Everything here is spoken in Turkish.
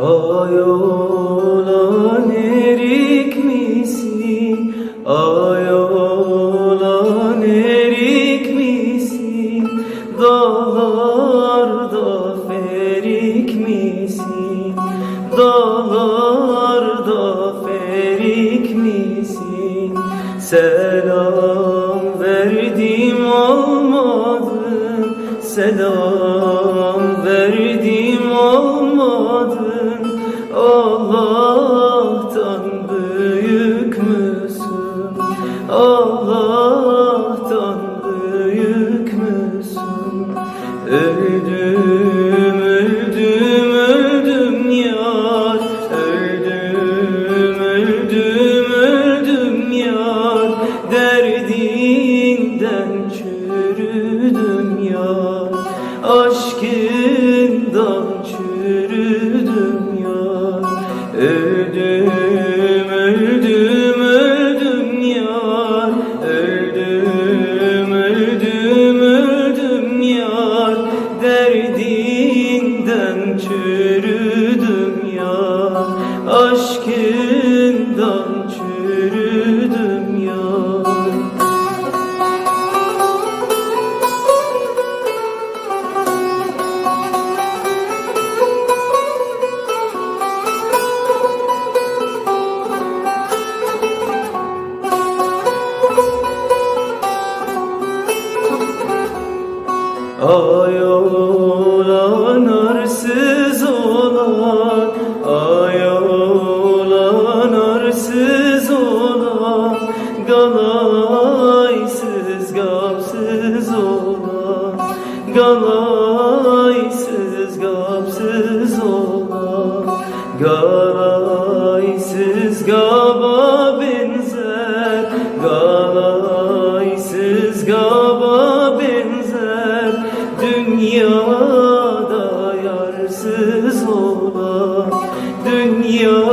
Ay olan erik misin? Ay olan erik misin? Dağlarda ferik misin? Dağlarda ferik misin? Selam verdim almadın, selam verdim almadın. Allah'tan büyük müsün? Allah'tan büyük müsün? Öldüm, öldüm, öldüm yar. Öldüm, öldüm, öldüm yar. Derdinden çürüdüm yar. Aşkından çürüdüm yar. Öldüm, öldüm, öldüm yar. Öldüm, öldüm, öldüm yar. Derdinden çürüdüm yar. Aşkından çürüdüm yar. Ay olan arsız olan, ay olan arsız olan, galaysız gapsız olan, galaysız gapsız olan, galaysız gaba benzer, galaysız gaba benzer. Dünyada yarsız olan, dünya